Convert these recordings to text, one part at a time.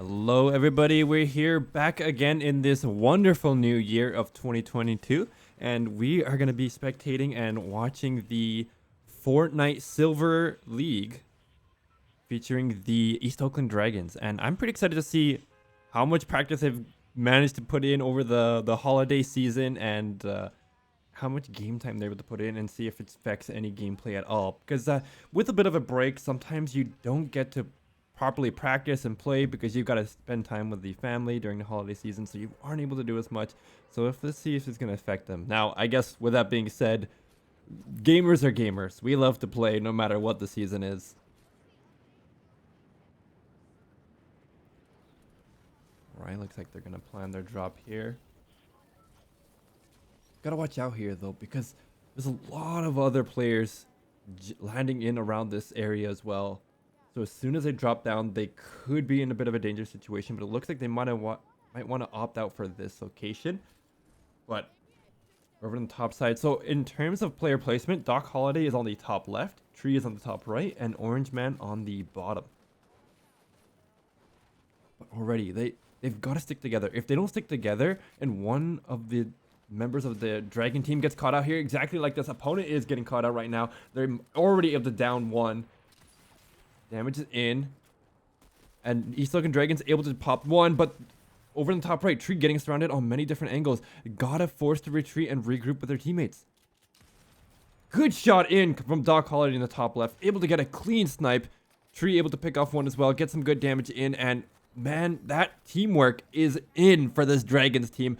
Hello, everybody. We're here back again in this wonderful new year of 2022, and we are going to be spectating and watching the Fortnite Silver League featuring the East Oakland Dragons. And I'm pretty excited to see how much practice they've managed to put in over the holiday season and how much game time they're able to put in and see if it affects any gameplay at all. Because with a bit of a break, sometimes you don't get to properly practice and play because you've got to spend time with the family during the holiday season, so you aren't able to do as much. So let's see if it's going to affect them. Now, I guess with that being said, gamers are gamers. We love to play no matter what the season is. Alright, looks like they're going to plan their drop here. Gotta watch out here though, because there's a lot of other players landing in around this area as well. So as soon as they drop down, they could be in a bit of a dangerous situation, but it looks like they might want to opt out for this location. But over on the top side, so in terms of player placement, Doc Holiday is on the top left, Tree is on the top right, and Orange Man on the bottom. But already, they've got to stick together. If they don't stick together and one of the members of the Dragon team gets caught out here, exactly like this opponent is getting caught out right now, they're already able to down one. Damage is in. And East Oakland Dragons able to pop one, but over in the top right, Tree getting surrounded on many different angles. Gotta force to retreat and regroup with their teammates. Good shot in from Doc Holiday in the top left. Able to get a clean snipe. Tree able to pick off one as well. Get some good damage in. And man, that teamwork is in for this Dragons team.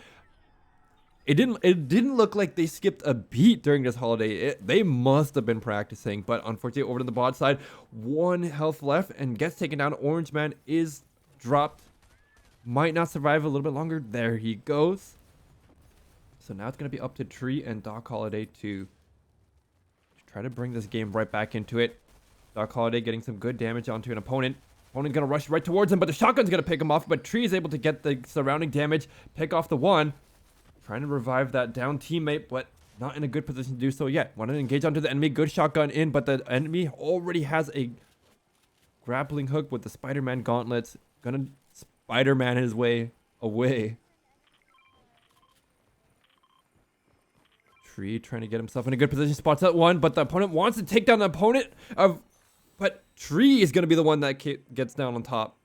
It didn't look like they skipped a beat during this holiday. They must have been practicing, but unfortunately over to the bot side, one health left and gets taken down. Orange Man is dropped. Might not survive a little bit longer. There he goes. So now it's going to be up to Tree and Doc Holiday to try to bring this game right back into it. Doc Holiday getting some good damage onto an opponent. Opponent going to rush right towards him, but the shotgun's going to pick him off, but Tree is able to get the surrounding damage, pick off the one. Trying to revive that down teammate, but not in a good position to do so yet. Want to engage onto the enemy. Good shotgun in, but the enemy already has a grappling hook with the Spider-Man gauntlets. Gonna Spider-Man his way away. Tree trying to get himself in a good position. Spots that one, but the opponent wants to take down the opponent. But Tree is going to be the one that gets down on top.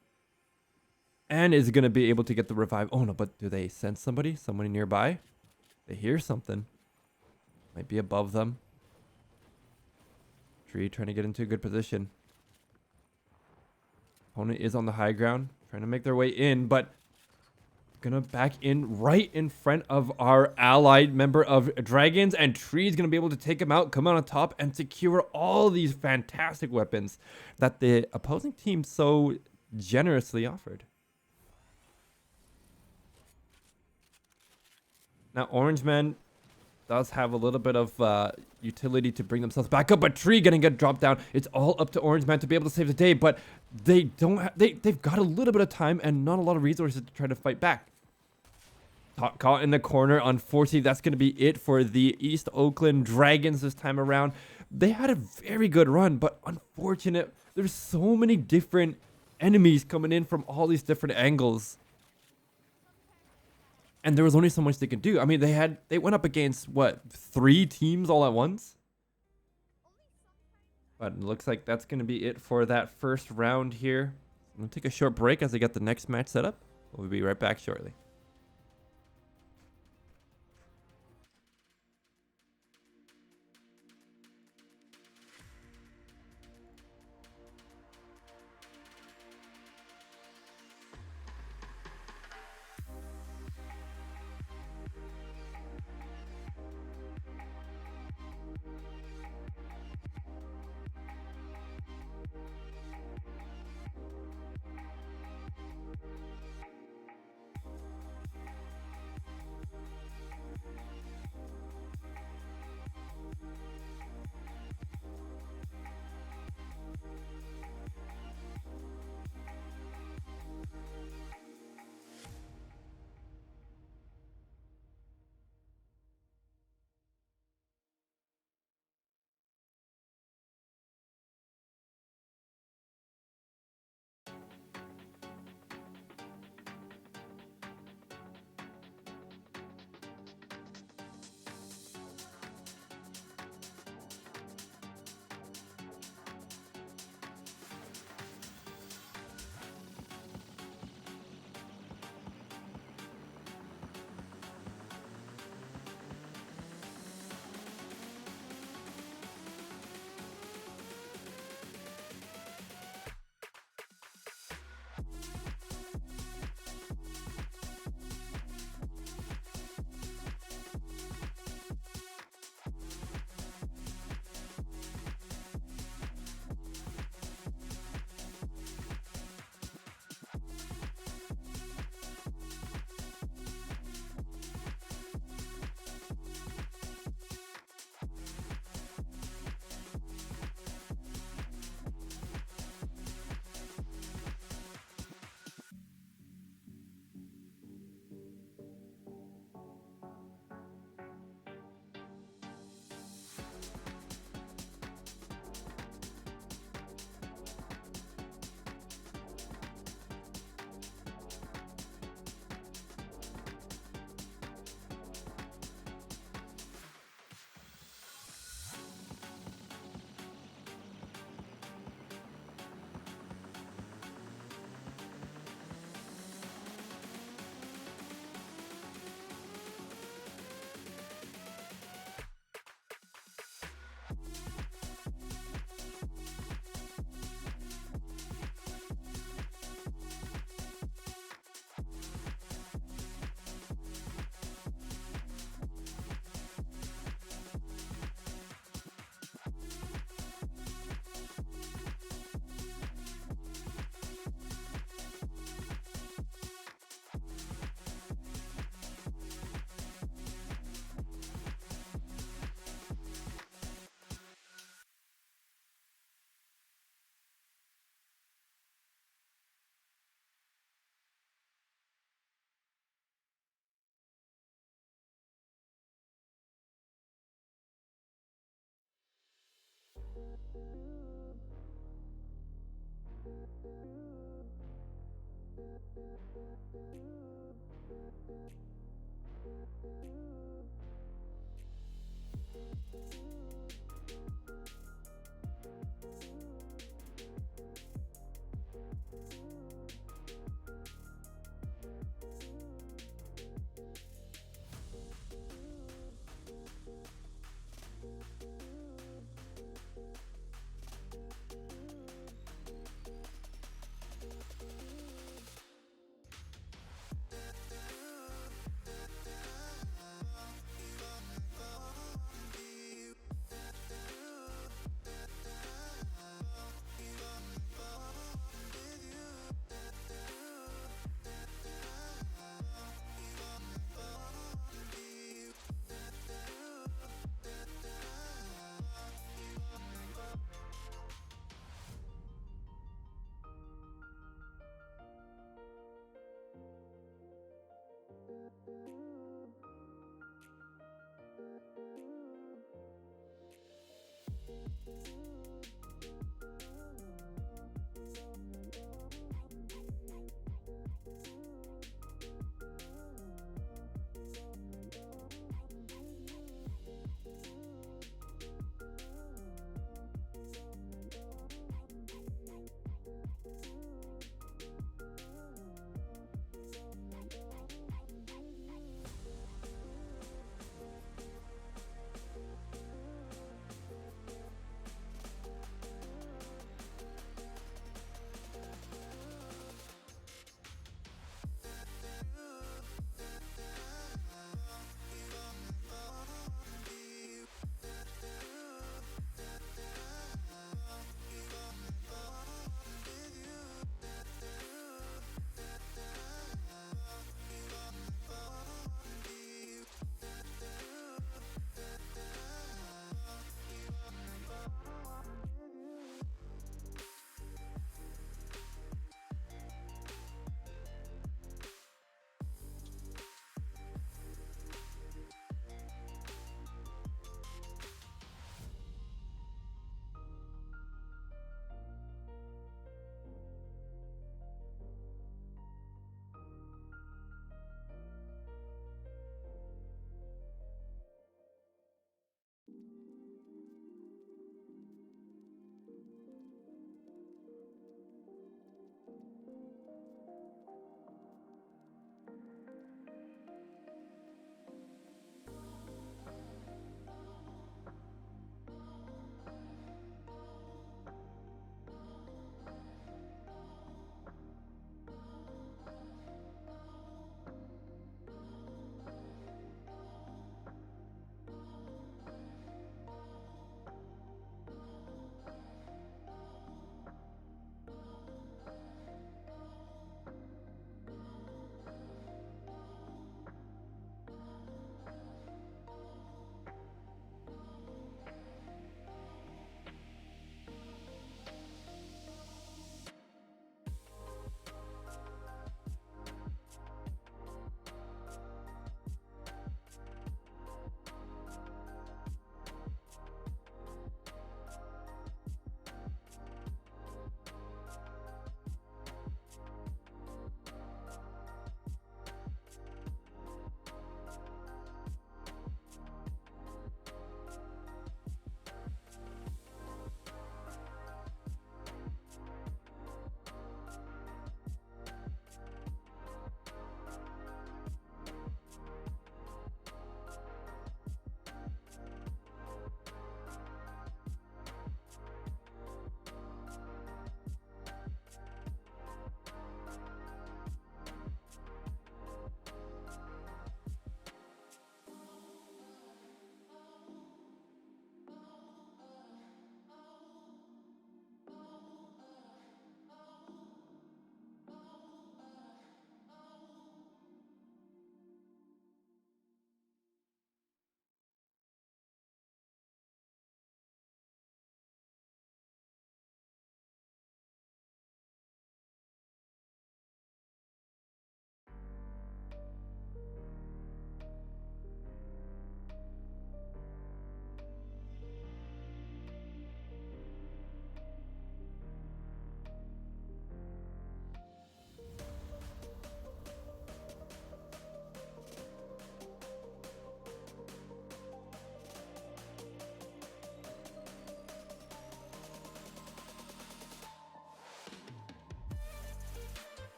And is going to be able to get the revive. Oh no, but do they sense somebody? Somebody nearby? They hear something. Might be above them. Tree trying to get into a good position. Opponent is on the high ground. Trying to make their way in, but gonna back in right in front of our allied member of Dragons. And Tree is going to be able to take him out, come out on top, and secure all these fantastic weapons that the opposing team so generously offered. Now, Orange Man does have a little bit of utility to bring themselves back up, but Tree getting a drop down. It's all up to Orange Man to be able to save the day, but they don't. They've got a little bit of time and not a lot of resources to try to fight back. Caught in the corner. Unfortunately, that's going to be it for the East Oakland Dragons this time around. They had a very good run, but unfortunate. There's so many different enemies coming in from all these different angles. And there was only so much they could do. I mean, they went up against, what, 3 teams all at once? But it looks like that's going to be it for that first round here. I'm going to take a short break as I get the next match set up. We'll be right back shortly.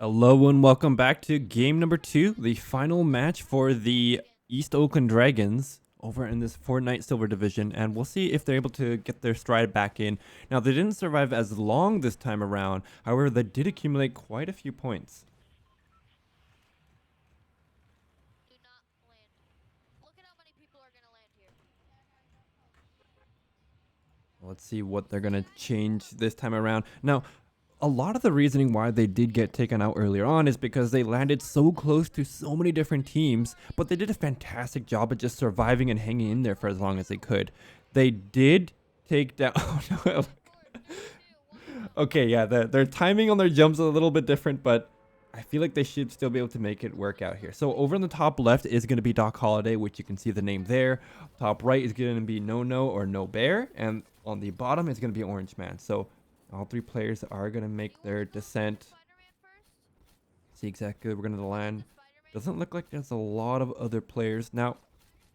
Hello and welcome back to game number 2, the final match for the East Oakland Dragons over in this Fortnite Silver Division, and we'll see if they're able to get their stride back in. Now, they didn't survive as long this time around, however, they did accumulate quite a few points. Do not land. Look at how many people are gonna land here. Let's see what they're going to change this time around. Now, a lot of the reasoning why they did get taken out earlier on is because they landed so close to so many different teams, but they did a fantastic job at just surviving and hanging in there for as long as they could. They did take down... Oh, no. Okay, yeah, their timing on their jumps is a little bit different, but I feel like they should still be able to make it work out here. So over in the top left is going to be Doc Holiday, which you can see the name there. Top right is going to be No or No Bear, and on the bottom is going to be Orange Man. So all three players are going to make their descent. See exactly where we're going to land. Doesn't look like there's a lot of other players. Now,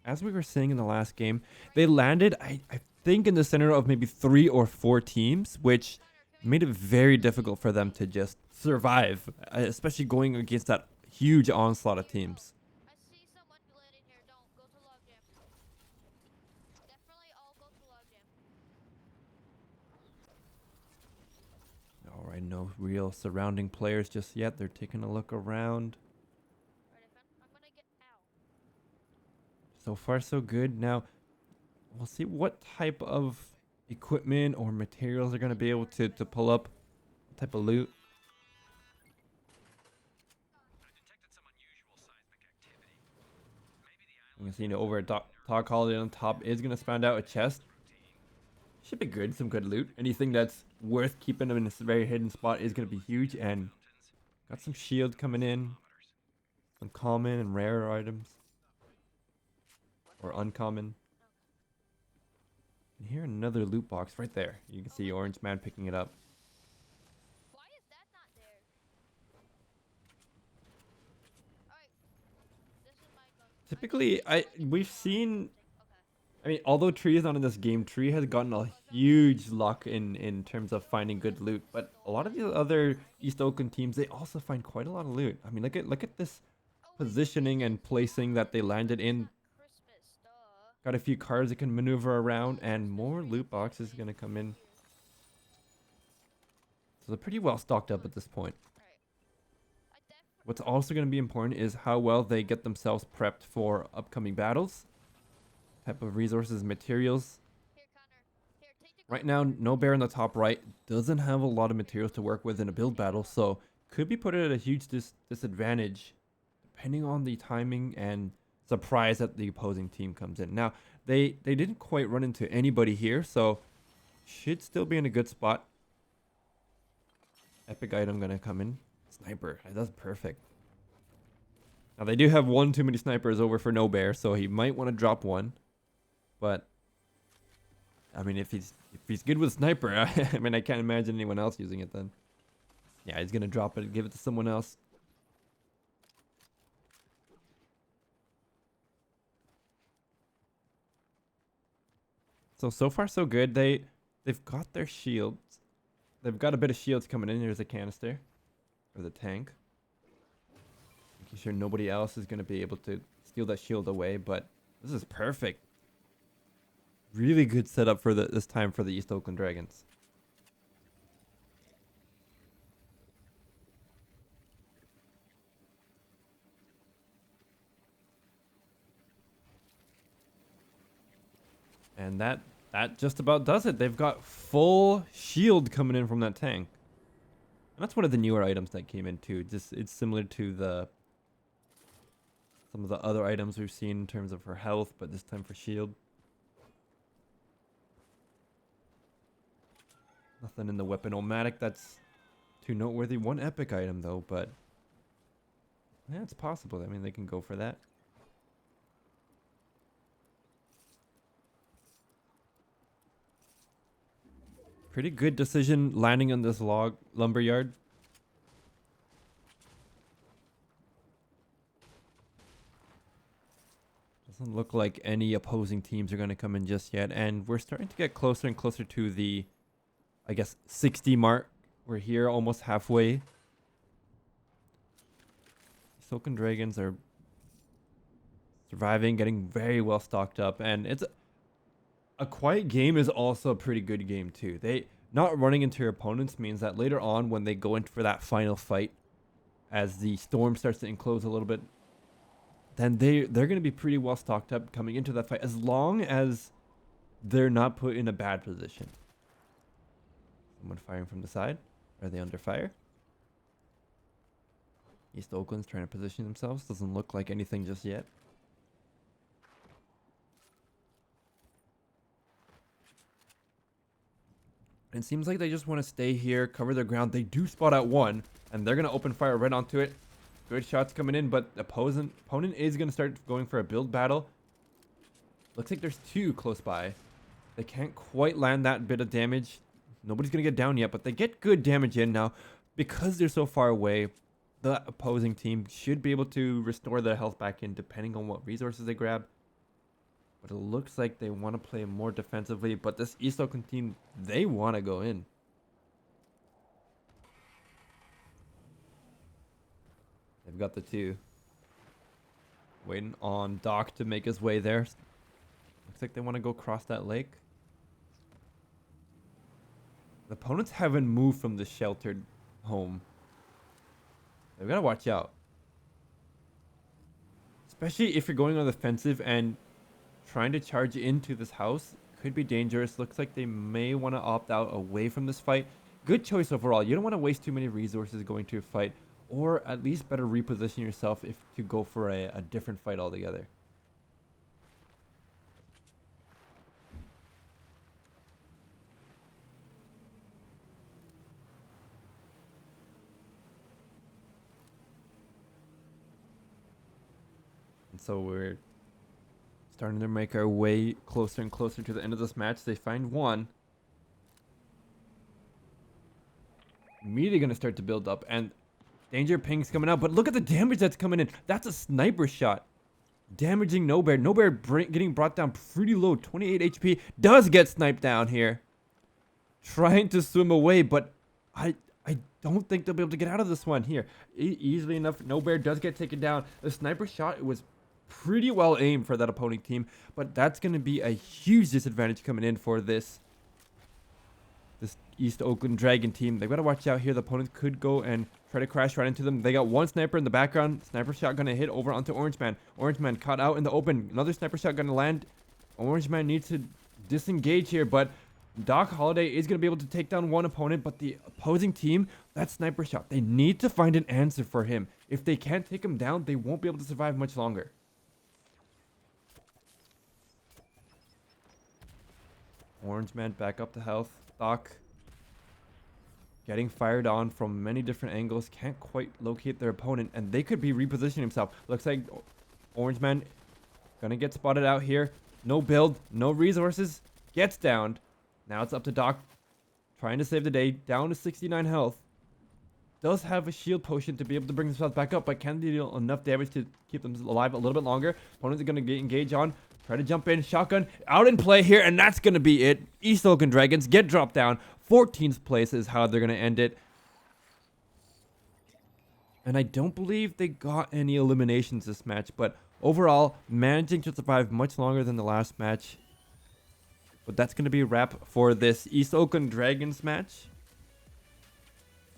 as we were saying in the last game, they landed, I think, in the center of maybe 3 or 4 teams, which made it very difficult for them to just survive, especially going against that huge onslaught of teams. I see someone landing here. Don't go to log jam. And no real surrounding players just yet. They're taking a look around. Alright, I'm gonna get out. So far, so good. Now, we'll see what type of equipment or materials they're going to be able to pull up. What type of loot. You can see, over at Talk Holiday on top is going to spawn out a chest. Should be good. Some good loot. Anything that's worth keeping them in this very hidden spot is going to be huge. And got some shield coming in. Some common and rare items. Or uncommon. And here another loot box right there. You can see Orange Man picking it up. Why is that not there? Alright. This is my gun. Typically, we've seen. Okay. I mean, although Tree is not in this game, Tree has gotten a huge luck in terms of finding good loot. But a lot of the other East Oakland teams, they also find quite a lot of loot. I mean, look at this positioning and placing that they landed in. Christmas stuff. Got a few cars that can maneuver around, and more loot boxes gonna come in. So they're pretty well stocked up at this point. Alright. What's also going to be important is how well they get themselves prepped for upcoming battles. Type of resources, materials. Here, Connor. Here, take the Right gun. now, No Bear in the top right doesn't have a lot of materials to work with in a build battle, so could be put at a huge disadvantage depending on the timing and surprise that the opposing team comes in. Now, they didn't quite run into anybody here, so should still be in a good spot. Epic item gonna come in. Sniper. That's perfect. Now, they do have one too many snipers over for No Bear, so he might want to drop one. But I mean, if he's good with sniper, I mean, I can't imagine anyone else using it then. Yeah, he's gonna drop it and give it to someone else. So far so good. They've got their shields. They've got a bit of shields coming in. Here's a canister or the tank. Making sure nobody else is gonna be able to steal that shield away. But this is perfect. Really good setup for this time for the East Oakland Dragons. And that just about does it. They've got full shield coming in from that tank. And that's one of the newer items that came in too. Just it's similar to some of the other items we've seen in terms of her health, but this time for shield. Nothing in the weapon-o-matic that's too noteworthy. One epic item though, but yeah, it's possible. I mean, they can go for that. Pretty good decision landing on this lumberyard. Doesn't look like any opposing teams are going to come in just yet, and we're starting to get closer and closer to the, I guess, 60 mark. We're here almost halfway. Oakland Dragons are surviving, getting very well stocked up, and it's a quiet game is also a pretty good game too. They not running into your opponents means that later on when they go in for that final fight, as the storm starts to enclose a little bit, then they're going to be pretty well stocked up coming into that fight, as long as they're not put in a bad position. Someone firing from the side. Are they under fire? East Oakland's trying to position themselves. Doesn't look like anything just yet. It seems like they just want to stay here, cover their ground. They do spot out one, and they're going to open fire right onto it. Good shots coming in, but the opponent is going to start going for a build battle. Looks like there's two close by. They can't quite land that bit of damage. Nobody's going to get down yet, but they get good damage in now. Because they're so far away, the opposing team should be able to restore their health back in depending on what resources they grab. But it looks like they want to play more defensively. But this East Oakland team, they want to go in. They've got the two. Waiting on Doc to make his way there. Looks like they want to go across that lake. The opponents haven't moved from the sheltered home. We gotta watch out. Especially if you're going on the offensive and trying to charge into this house. Could be dangerous. Looks like they may want to opt out away from this fight. Good choice overall. You don't want to waste too many resources going to a fight. Or at least better reposition yourself if to go for a different fight altogether. And so we're starting to make our way closer and closer to the end of this match. They find one. Immediately going to start to build up. And danger ping's coming out. But look at the damage that's coming in. That's a sniper shot. Damaging No Bear. No Bear getting brought down pretty low. 28 HP. Does get sniped down here. Trying to swim away. But I don't think they'll be able to get out of this one here. Easily enough. No Bear does get taken down. The sniper shot was pretty well aimed for that opposing team, but that's going to be a huge disadvantage coming in for this East Oakland Dragon team. They've got to watch out here. The opponents could go and try to crash right into them. They got one sniper in the background. Sniper shot going to hit over onto Orange Man. Orange Man caught out in the open. Another sniper shot going to land. Orange Man needs to disengage here, but Doc Holiday is going to be able to take down one opponent, but the opposing team, that sniper shot, they need to find an answer for him. If they can't take him down, they won't be able to survive much longer. Orange Man back up to health. Doc getting fired on from many different angles. Can't quite locate their opponent, and they could be repositioning himself. Looks like Orange Man gonna get spotted out here. No build, no resources. Gets downed. Now it's up to Doc trying to save the day. Down to 69 health. Does have a shield potion to be able to bring themselves back up, but can they deal enough damage to keep them alive a little bit longer? Opponents are going to engage on. Try to jump in. Shotgun out in play here, and that's going to be it. East Oakland Dragons get dropped down. 14th place is how they're going to end it. And I don't believe they got any eliminations this match, but overall, managing to survive much longer than the last match. But that's going to be a wrap for this East Oakland Dragons match.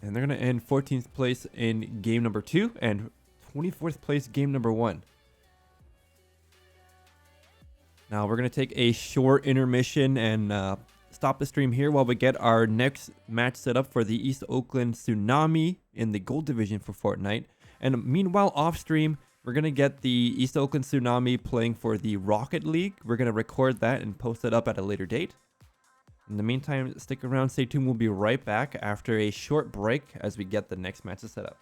And they're going to end 14th place in game number 2 and 24th place game number 1. Now we're going to take a short intermission and stop the stream here while we get our next match set up for the East Oakland Tsunami in the Gold Division for Fortnite. And meanwhile, off stream, we're going to get the East Oakland Tsunami playing for the Rocket League. We're going to record that and post it up at a later date. In the meantime, stick around, stay tuned. We'll be right back after a short break as we get the next matches set up.